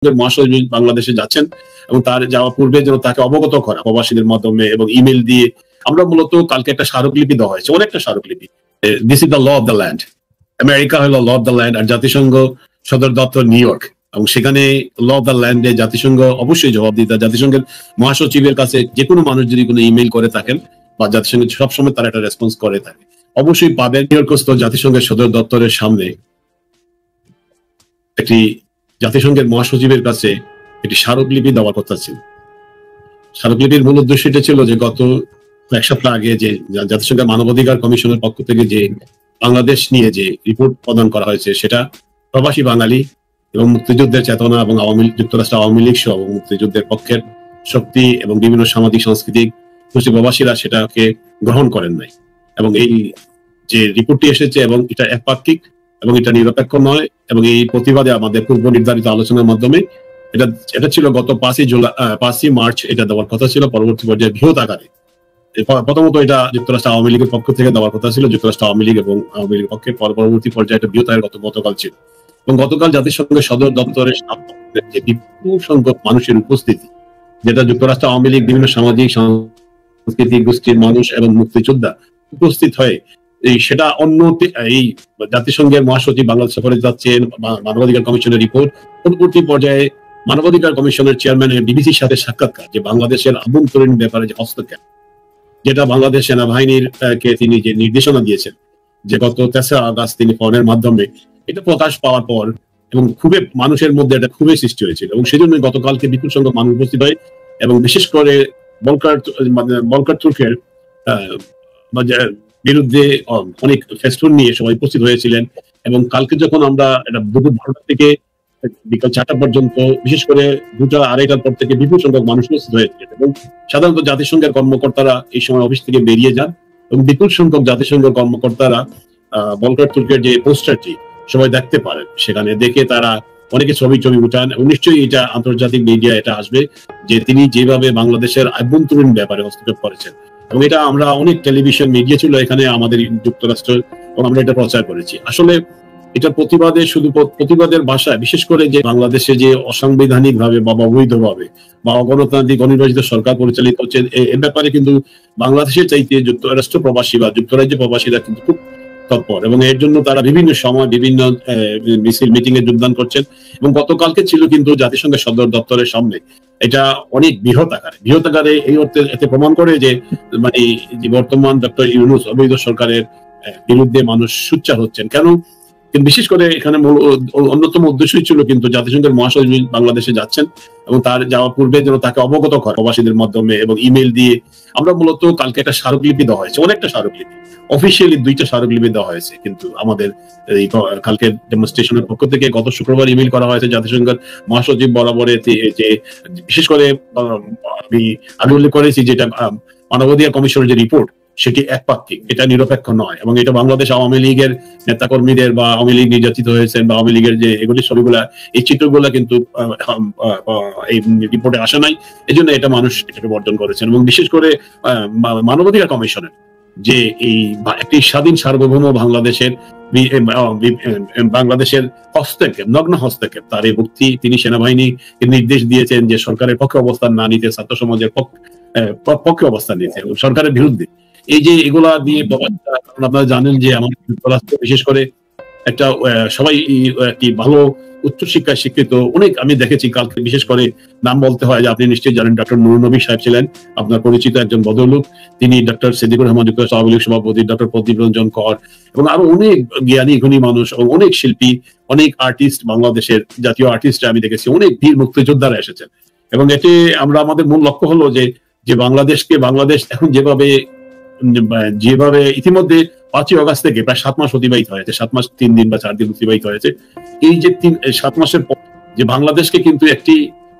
মহাসচিব বাংলাদেশে যাচ্ছেন এবং তার যাওয়া পূর্বে যেন তাকে অবগত করা প্রবাসীদের মাধ্যমে এবং ইমেল দিয়ে। আমরা মূলত কালকে একটা স্মারকলিপি দেওয়া হয়েছে, অনেকটা স্মারকলিপি। This is the law of the land. America হলো ল অফ দ্য ল্যান্ড, আর জাতিসংঘ সদর দপ্তর নিউ ইয়র্ক, এবং সেখানে ল অফ দ্য ল্যান্ডে জাতিসংঘ অবশ্যই জবাবদিহিতা। জাতিসংঘের মহাসচিবের কাছে যে কোনো মানুষ যদি কোনো ইমেল করে থাকেন বা জাতিসংঘ সবসময় তারা একটা রেসপন্স করে থাকে, অবশ্যই পাবেন। নিউ ইয়র্কস্থ জাতিসংঘের সদর দপ্তরের সামনে একটি জাতিসংঘের মহাসচিবের কাছে একটি স্মারকলিপি দেওয়ার কথা ছিল। স্মারকলিপির মূল উদ্দেশ্য এটা ছিল যে গত এক সপ্তাহ আগে যে জাতিসংঘের মানবাধিকার কমিশনের পক্ষ থেকে যে বাংলাদেশ নিয়ে যে রিপোর্ট প্রদান করা হয়েছে, সেটা প্রবাসী বাঙালি এবং মুক্তিযুদ্ধের চেতনা এবং যুক্তরাষ্ট্র আওয়ামী লীগ সহ মুক্তিযুদ্ধের পক্ষের শক্তি এবং বিভিন্ন সামাজিক সাংস্কৃতিক গোষ্ঠী প্রবাসীরা সেটাকে গ্রহণ করেন নাই। এবং এই যে রিপোর্টটি এসেছে এবং এটা একপাক্ষিক এবং এটা নিরপেক্ষ নয়, এবং এই প্রতিবাদে আমাদের পূর্ব নির্ধারিত আলোচনার মাধ্যমে এটা ছিল গত 5ই মার্চ এটা দেওয়ার কথা ছিল। পরবর্তী পর্যায়ে বৃহৎ আকারে প্রথমত এটা যুক্তরাষ্ট্র আওয়ামী লীগের পক্ষ থেকে দেওয়ার কথা ছিল, যুক্তরাষ্ট্র আওয়ামী লীগ এবং আওয়ামী লীগের পক্ষে। পরবর্তী পর্যায়ে এটা বৃহৎ আকারে গতকাল ছিল, এবং গতকাল জাতিসংঘের সদর দপ্তরের যে বিপুল সংখ্যক মানুষের উপস্থিতি, যেটা যুক্তরাষ্ট্র আওয়ামী লীগ বিভিন্ন সামাজিক সাংস্কৃতিক গোষ্ঠীর মানুষ এবং মুক্তিযোদ্ধা উপস্থিত হয়ে সেটা অন্য এই জাতিসংঘের মহাসচিব বাংলাদেশ সফরে যাচ্ছেন, মানবাধিকার কমিশনের রিপোর্ট, পরবর্তী পর্যায়ে মানবাধিকার কমিশনের চেয়ারম্যানের বিবিসির সাথে সাক্ষাৎকার, যে বাংলাদেশের আভ্যন্তরীণ ব্যাপারে যে হস্তক্ষেপ, যেটা বাংলাদেশ সেনাবাহিনীর কে তিনি যে নির্দেশনা দিয়েছেন যে গত 3 আগস্ট তিনি ফোনের মাধ্যমে, এটা প্রকাশ পাওয়ার পর এবং খুবই মানুষের মধ্যে এটা খুবই সৃষ্টি হয়েছিল, এবং সেই জন্য গতকালকে বিপুল সংখ্যক মানুষ উপস্থিত হয়, এবং বিশেষ করে বলকার তুর্কের বিরুদ্ধে অনেক ফেস্টুন নিয়ে সবাই উপস্থিত হয়েছিলেন। এবং কালকে যখন আমরা এটা দুপুর 12টা থেকে বিকাল 4টা পর্যন্ত, বিশেষ করে 2টা 2:30টার পর থেকে বিপুল সংখ্যক মানুষ উপস্থিত হয়েছিলেন, এবং সাধারণত জাতিসংঘের কর্মকর্তারা এই সময় অফিস থেকে বেরিয়ে যান, এবং বিপুল সংখ্যক জাতিসংঘের কর্মকর্তারা বলকার তুর্কের যে পোস্টারটি সবাই দেখতে পারেন, সেখানে দেখে তারা অনেকে ছবি উঠান, এবং নিশ্চয়ই এটা আন্তর্জাতিক মিডিয়া এটা আসবে যে তিনি যেভাবে বাংলাদেশের আভ্যন্তরীণ ব্যাপারে হস্তক্ষেপ করেছেন। এবং এটা আমরা অনেক টেলিভিশন মিডিয়া ছিল এখানে আমাদের যুক্তরাষ্ট্র, এবং আমরা এটা প্রচার করেছি। আসলে এটা প্রতিবাদের শুধু প্রতিবাদের ভাষায়, বিশেষ করে যে বাংলাদেশে যে অসাংবিধানিক ভাবে বা অবৈধভাবে বা অগণতান্ত্রিক অনির্বাচিত সরকার পরিচালিত হচ্ছে, এর ব্যাপারে কিন্তু বাংলাদেশের চাইতে যুক্তরাষ্ট্র প্রবাসী বা যুক্তরাজ্য প্রবাসীরা কিন্তু খুব তৎপর, এবং এর জন্য তারা বিভিন্ন সময় বিভিন্ন মিছিল মিটিং এ যোগদান করছেন। এবং গতকালকে ছিল কিন্তু জাতিসংঘের সদর দপ্তরের সামনে, এটা অনেক বৃহৎ আকারে এই অর্থে এতে প্রমাণ করে যে মানে যে বর্তমান ডক্টর ইউনূস অবৈধ সরকারের বিরুদ্ধে মানুষ সোচ্চার হচ্ছেন কেন। কিন্তু বিশেষ করে এখানে অন্যতম উদ্দেশ্যই ছিল কিন্তু জাতিসংঘের মহাসচিব বাংলাদেশে যাচ্ছেন এবং তার যাওয়া পূর্বে যেন তাকে অবগত করা প্রবাসীদের মাধ্যমে এবং ইমেল দিয়ে। আমরা মূলত কালকে একটা স্মারকলিপি দেওয়া হয়েছে, অনেকটা স্মারকলিপি, অফিসিয়ালি 2টা স্মারকলিপি দেওয়া হয়েছে, কিন্তু আমাদের এই কালকে ডেমনস্ট্রেশনের পক্ষ থেকে গত শুক্রবার ইমেল করা হয়েছে জাতিসংঘের মহাসচিব বরাবরে, যে বিশেষ করে আমি উল্লেখ করেছি যেটা মানবাধিকার কমিশনের যে রিপোর্ট সেটি একপাক্ষিক, এটা নিরপেক্ষ নয়, এবং এটা বাংলাদেশ আওয়ামী লীগের নেতাকর্মীদের বা আওয়ামী লীগ নির্যাতিত হয়েছেন বা আওয়ামী লীগের যে এগুলি ছবিগুলা, এই চিত্রগুলা কিন্তু এই রিপোর্টে আসে নাই, এই জন্য এটা মানুষ এটাকে বর্জন করেছেন। এবং বিশেষ করে মানবাধিকার কমিশনের যে এই একটি স্বাধীন সার্বভৌম বাংলাদেশের হস্তক্ষেপ, নগ্ন হস্তক্ষেপ, তার এই ভক্তি তিনি সেনাবাহিনীকে নির্দেশ দিয়েছেন যে সরকারের পক্ষে অবস্থান না নিতে, ছাত্র সমাজের পক্ষে অবস্থান নিতে এবং সরকারের বিরুদ্ধে। এই যে এগুলা দিয়ে আপনারা জানেন যে আমাদের যুক্তরাষ্ট্র বিশেষ করে একটা সবাই একটি ভালো উচ্চশিক্ষায় শিক্ষিত অনেক আমি দেখেছি কালকে, বিশেষ করে নাম বলতে হয় যে আপনি নিশ্চয়ই জানেন ডক্টর নুরুন নবী সাহেব ছিলেন আপনার পরিচিত একজন ভদ্রলোক, তিনি ডক্টর সিদ্দিকুর রহমান যুক্তরাষ্ট্র আওয়ামী লীগ সভাপতি, ডক্টর প্রদীপ রঞ্জন কর এবং আরো অনেক জ্ঞানী গুণী মানুষ এবং অনেক শিল্পী, অনেক আর্টিস্ট, বাংলাদেশের জাতীয় আর্টিস্ট আমি দেখেছি, অনেক বীর মুক্তিযোদ্ধারা এসেছেন। এবং এতে আমরা আমাদের মূল লক্ষ্য হলো যে বাংলাদেশ এখন যেভাবে ইতিমধ্যে 5ই আগস্ট থেকে প্রায় 7 মাস অতিবাহিত হয়েছে, 7 মাস 3 দিন বা 4 দিন অতিবাহিত হয়েছে। এই যে 7 মাসের পর যে বাংলাদেশকে কিন্তু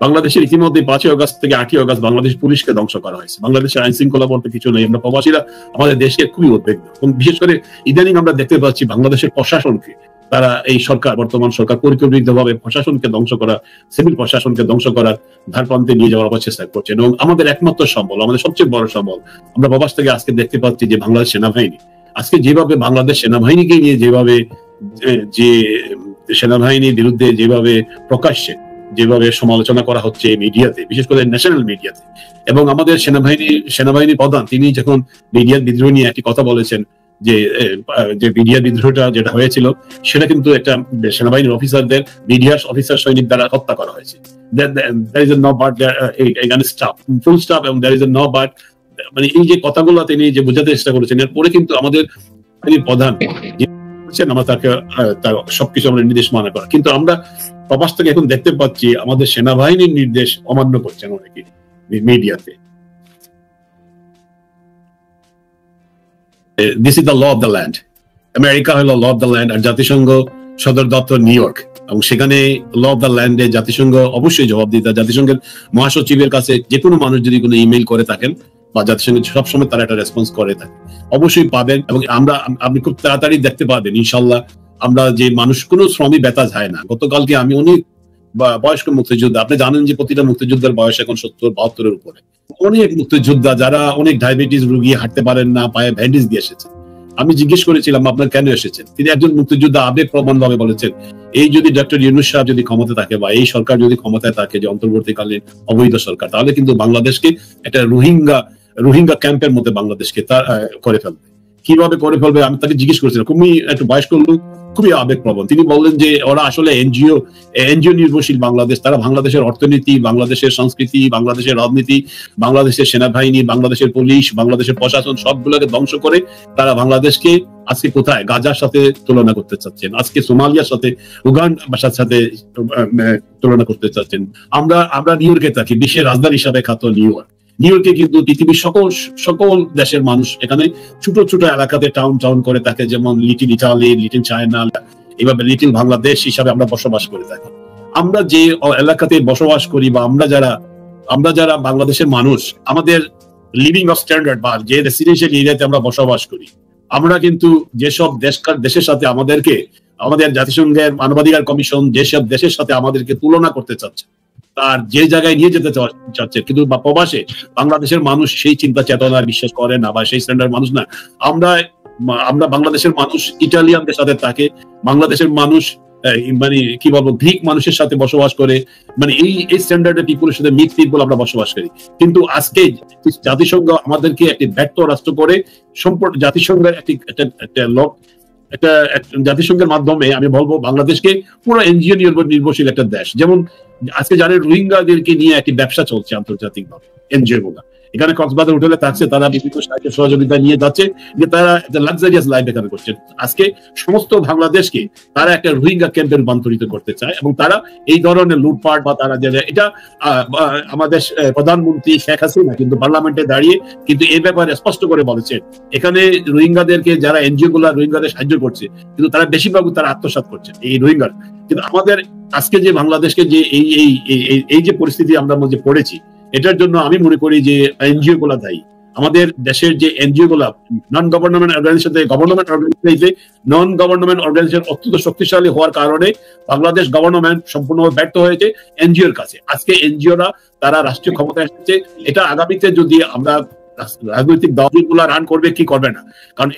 বাংলাদেশের ইতিমধ্যে 5ই আগস্ট থেকে 8ই আগস্ট বাংলাদেশ পুলিশকে ধ্বংস করা হয়েছে। বাংলাদেশের আইন শৃঙ্খলা বলতে কিছু নেই। আমরা প্রবাসীরা আমাদের দেশকে খুবই উদ্বিগ্ন, এবং বিশেষ করে ইদানিং আমরা দেখতে পাচ্ছি বাংলাদেশের প্রশাসনকে, তারা এই বর্তমান সরকার পরিকল্পিতভাবে প্রশাসনকে ধ্বংস করা, সিভিল প্রশাসনকে ধ্বংস করার ধারপ্রান্তে নিয়ে যাওয়ার চেষ্টা করছেন। এবং আমাদের একমাত্র সম্বল, আমাদের সবচেয়ে বড় সম্বল, আমরা প্রবাস থেকে আজকে দেখতে পাচ্ছি যে বাংলাদেশ সেনাবাহিনী আজকে যেভাবে বাংলাদেশ সেনাবাহিনীকে নিয়ে যেভাবে যে সেনাবাহিনীর বিরুদ্ধে যেভাবে প্রকাশ্যে যেভাবে সমালোচনা করা হচ্ছে মিডিয়াতে, বিশেষ করে ন্যাশনাল মিডিয়াতে, এবং আমাদের সেনাবাহিনী প্রধান তিনি যখন মিডিয়ার বিদ্রোহ নিয়ে একটি কথা বলেছেন যে মিডিয়া বিদ্রোহটা যেটা হয়েছিল সেটা কিন্তু একটা সেনাবাহিনীর অফিসারদের, মিডিয়ার অফিসার সৈনিক দ্বারা হত্যা করা হয়েছে। There is a no but, এখানে স্টপ, ফুল স্টপ, এবং there is a no but, মানে এই যে কথাগুলো তিনি যে বোঝাতে চেষ্টা করেছেন, এরপরে কিন্তু আমাদের প্রধান আমরা তাকে তার সবকিছু আমরা নির্দেশ মানা করা, কিন্তু আমরা প্রবাস থেকে এখন দেখতে পাচ্ছি আমাদের সেনাবাহিনীর নির্দেশ অমান্য করছেন অনেকে মিডিয়াতে। This is the law of the land. America হলো ল অফ দ্য ল্যান্ড, আর জাতিসংঘ সদর দপ্তর নিউ ইয়র্ক, এবং সেখানে ল অফ দ্য ল্যান্ডে জাতিসংঘ অবশ্যই জবাব দিতে। জাতিসংঘের মহাসচিবের কাছে যে কোনো মানুষ যদি কোনো ইমেইল করে থাকেন বা জাতিসংঘে সবসময় তারা একটা রেসপন্স করে থাকে, অবশ্যই পাবেন। এবং আপনি খুব তাড়াতাড়ি দেখতে পাবেন ইনশাল্লাহ। আমরা যে মানুষ কোনো শ্রমই ব্যথা যায় না। গতকালকে আমি অনেক বয়স্ক মুক্তিযোদ্ধা, আপনি জানেন যে প্রতিটা মুক্তিযোদ্ধার বয়স এখন 70-72-এর উপরে, অনেক মুক্তিযোদ্ধা যারা অনেক ডায়াবেটিস রোগী, হাঁটতে পারেন না, পায়ে ব্যান্ডেজ দিয়ে এসেছেন। আমি জিজ্ঞেস করেছিলাম আপনার কেন এসেছেন, তিনি একজন মুক্তিযোদ্ধা আবেগপ্রবণ ভাবে বলেছেন, এই যদি ডক্টর ইউনূস সাহেব যদি ক্ষমতা থাকে বা এই সরকার যদি ক্ষমতায় থাকে, যে অন্তর্বর্তীকালীন অবৈধ সরকার, তাহলে কিন্তু বাংলাদেশকে একটা রোহিঙ্গা ক্যাম্পের মধ্যে বাংলাদেশকে করে ফেলবে। কিভাবে করে ফেলবে আমি তাকে জিজ্ঞেস করেছিলাম। খুবই একটু বয়স্ক লোক, খুবই আবেগপ্রবণ। তিনি বললেন যে ওরা আসলে এনজিও নির্ভরশীল বাংলাদেশ, তারা বাংলাদেশের অর্থনীতি, বাংলাদেশের সংস্কৃতি, বাংলাদেশের রাজনীতি, বাংলাদেশের সেনাবাহিনী, বাংলাদেশের পুলিশ, বাংলাদেশের প্রশাসন সবগুলোকে ধ্বংস করে তারা বাংলাদেশকে আজকে কোথায় গাজার সাথে তুলনা করতে চাচ্ছেন, আজকে সোমালিয়ার সাথে, উগান্ডার সাথে তুলনা করতে চাচ্ছেন। আমরা নিউ ইয়র্কে থাকি, বিশ্বের রাজধানী হিসাবে খ্যাত নিউ ইয়র্কে কিন্তু পৃথিবীর সকল দেশের মানুষ এখানে ছোট ছোট এলাকাতে টাউন করে থাকে, যেমন লিটিল ইটালি, লিটিল চায়না, এইভাবে লিটিল বাংলাদেশ হিসাবে আমরা বসবাস করে থাকি। আমরা যে এলাকাতে বসবাস করি বা আমরা যারা বাংলাদেশের মানুষ, আমাদের লিভিং অফ স্ট্যান্ডার্ড বা যে রেসিডেন্সিয়াল এরিয়াতে আমরা বসবাস করি, আমরা কিন্তু যেসব দেশের সাথে আমাদের জাতিসংঘের মানবাধিকার কমিশন যেসব দেশের সাথে আমাদেরকে তুলনা করতে চাচ্ছে, তার যে জায়গায় নিয়ে যেতে চাচ্ছে, কিন্তু প্রবাসে বাংলাদেশের মানুষ সেই চিন্তা চেতনা বিশ্বাস করে না বা সেই স্ট্যান্ডার্ড মানুষ না। আমরা বাংলাদেশের মানুষ ইটালিয়ানদের সাথে থাকে, বাংলাদেশের মানুষ মানে কি বলবো গ্রিক মানুষের সাথে বসবাস করে, মানে এই স্ট্যান্ডার্ডের পিপুলের সাথে মিক্স পিপুল আমরা বসবাস করি। কিন্তু আজকে জাতিসংঘ আমাদেরকে একটি ব্যর্থ রাষ্ট্র করে জাতিসংঘের একটা জাতিসংঘের মাধ্যমে আমি বলবো বাংলাদেশকে পুরো এনজিও নির্ভরশীল একটা দেশ। যেমন আজকে যারা রোহিঙ্গাদেরকে নিয়ে একটি ব্যবসা চলছে আন্তর্জাতিকভাবে, এনজিও গুলা এখানে কক্সবাজার হোটেলে থাকছে, তারা বিভিন্ন সাহায্য সহযোগিতা নিয়ে যাচ্ছে, যে তারা একটা লাক্সারিয়াস লাইফ এখানে করছে। আজকে সমস্ত বাংলাদেশকে তারা একটা রোহিঙ্গা ক্যাম্পে রূপান্তরিত করতে চায়, এবং তারা এই ধরনের লুটপাট বা তারা এটা আমাদের প্রধানমন্ত্রী শেখ হাসিনা কিন্তু পার্লামেন্টে দাঁড়িয়ে কিন্তু এই ব্যাপারে স্পষ্ট করে বলেছেন, এখানে রোহিঙ্গাদেরকে যারা এনজিও গুলা রোহিঙ্গাদের সাহায্য করছে, কিন্তু তারা বেশিরভাগ তারা আত্মসাৎ করছে এই রোহিঙ্গার। কিন্তু আমাদের আজকে যে বাংলাদেশকে যে এই যে পরিস্থিতি আমরা মধ্যে পড়েছি, এটার জন্য আমি মনে করি যে এনজিও গুলা দায়ী। আমাদের দেশের যে এনজিও গুলা নন গভর্নমেন্ট অর্গানাইজেশন অত্যন্ত শক্তিশালী হওয়ার কারণে বাংলাদেশ গভর্নমেন্ট সম্পূর্ণভাবে ব্যর্থ হয়েছে এনজিওর কাছে। আজকে এনজিওরা তারা রাষ্ট্রীয় ক্ষমতায় এসেছে, এটা আগামীতে যদি আমরা রাজনৈতিক দলগুলা রান করবে কি করবে না, কারণ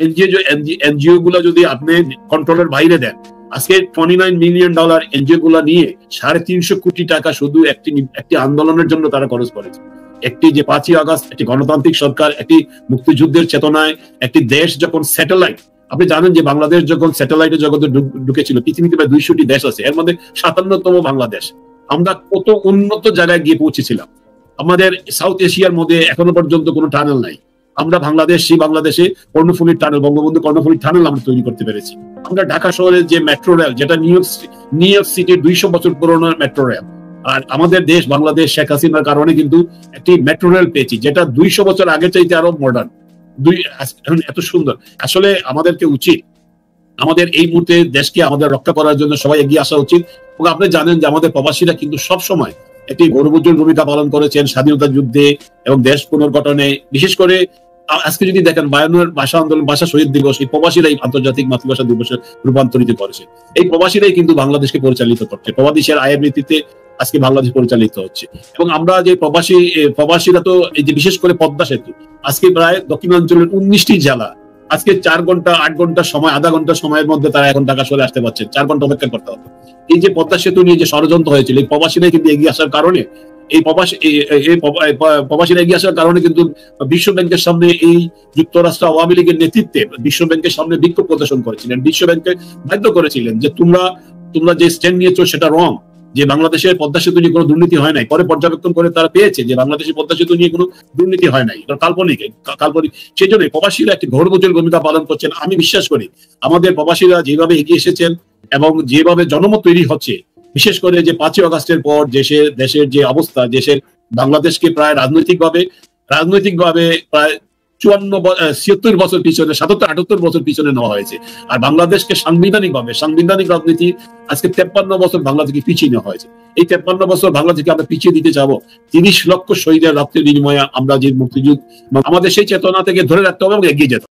এনজিও গুলা যদি আপনি কন্ট্রোলের বাইরে দেন, আজকে $29 মিলিয়ন এনজিও গুলা নিয়ে 350 কোটি টাকা শুধু একটি আন্দোলনের জন্য তারা খরচ করেছে। একটি যে 5ই আগস্ট একটি গণতান্ত্রিক সরকার, একটি মুক্তিযুদ্ধের চেতনায় একটি দেশ যখন স্যাটেলাইট, আপনি জানেন যে বাংলাদেশ যখন স্যাটেলাইটের জগতে ঢুকেছিল, পৃথিবীতে প্রায় 200টি দেশ আছে, এর মধ্যে 57তম বাংলাদেশ। আমরা কত উন্নত জায়গায় গিয়ে পৌঁছেছিলাম। আমাদের সাউথ এশিয়ার মধ্যে এখনো পর্যন্ত কোনো টানেল নাই। আমরা বাংলাদেশে কর্ণফুলীর টানেল, বঙ্গবন্ধু কর্ণফুলীর টানেল আমরা তৈরি করতে পেরেছি। আমরা ঢাকা শহরের যে মেট্রো রেল, যেটা নিউ ইয়র্ক সিটির 200 বছর পুরনো মেট্রো রেল, আর আমাদের দেশ বাংলাদেশ শেখ হাসিনার কারণে কিন্তু একটি মেট্রো রেল পেয়েছি, যেটা 200 বছর আগে চাইতে আরো মডার্ন, এত সুন্দর। আসলে আমাদেরকে উচিত আমাদের এই মুহূর্তে দেশকে আমাদের রক্ষা করার জন্য সবাই এগিয়ে আসা উচিত। এবং আপনি জানেন যে আমাদের প্রবাসীরা কিন্তু সবসময় একটি গৌরবোজ্জ্বল ভূমিকা পালন করেছেন স্বাধীনতা যুদ্ধে এবং দেশ পুনর্গঠনে। বিশেষ করে আজকে যদি দেখেন 52 ভাষা আন্দোলন, ভাষা শহীদ দিবস, এই প্রবাসীরাই আন্তর্জাতিক মাতৃভাষা দিবসে রূপান্তরিত করেছে। এই প্রবাসীরাই কিন্তু বাংলাদেশকে পরিচালিত করছে, প্রবাসীর আয়ের ভিত্তিতে আজকে বাংলাদেশ পরিচালিত হচ্ছে। এবং আমরা যে প্রবাসীরা তো এই যে বিশেষ করে পদ্মা সেতু, আজকে প্রায় দক্ষিণাঞ্চলের 19টি জেলা আজকে 4 ঘন্টা 8 ঘন্টা সময়, আধা ঘন্টা সময়ের মধ্যে তারা এখন ঢাকা চলে আসতে পারছেন, 4 ঘন্টা অপেক্ষা করতে হবে। এই যে পদ্মা সেতু নিয়ে যে ষড়যন্ত্র হয়েছিল, এই প্রবাসীরা কিন্তু এগিয়ে আসার কারণে, এই প্রবাসীরা এগিয়ে আসার কারণে কিন্তু বিশ্ব ব্যাংকের সামনে এই যুক্তরাষ্ট্র আওয়ামী লীগের নেতৃত্বে বিশ্ব ব্যাংকের সামনে বিক্ষোভ প্রদর্শন করেছিলেন। বিশ্ব ব্যাংকে বাধ্য করেছিলেন যে তোমরা যে স্ট্যান্ড নিয়েছো সেটা রং, যে বাংলাদেশের পদ্মা সেতু নিয়ে কোনো দুর্নীতি হয় নাই। পরে পর্যবেক্ষণ করে তারা পেয়েছে যে বাংলাদেশের পদ্মা সেতু নিয়ে কোনো দুর্নীতি হয় নাই, কাল্পনিক। সেই জন্য প্রবাসীরা একটি ঘোরবোঝের ভূমিকা পালন করছেন। আমি বিশ্বাস করি আমাদের প্রবাসীরা যেভাবে এগিয়ে এসেছেন এবং যেভাবে জনমত তৈরি হচ্ছে, বিশেষ করে যে 5ই আগস্টের পর দেশের যে অবস্থা, বাংলাদেশকে প্রায় রাজনৈতিকভাবে প্রায় 76 বছর পিছনে, 77-78 বছর পিছনে নেওয়া হয়েছে। আর বাংলাদেশকে সাংবিধানিক রাজনীতি আজকে 53 বছর বাংলাদেশকে পিছিয়ে নেওয়া হয়েছে। এই 53 বছর বাংলাদেশকে আমরা পিছিয়ে দিতে যাবো 30 লক্ষ শহীদের রক্তের বিনিময়ে আমরা যে মুক্তিযুদ্ধ, আমাদের সেই চেতনা থেকে ধরে রাখতে হবে এবং এগিয়ে যেতে হবে।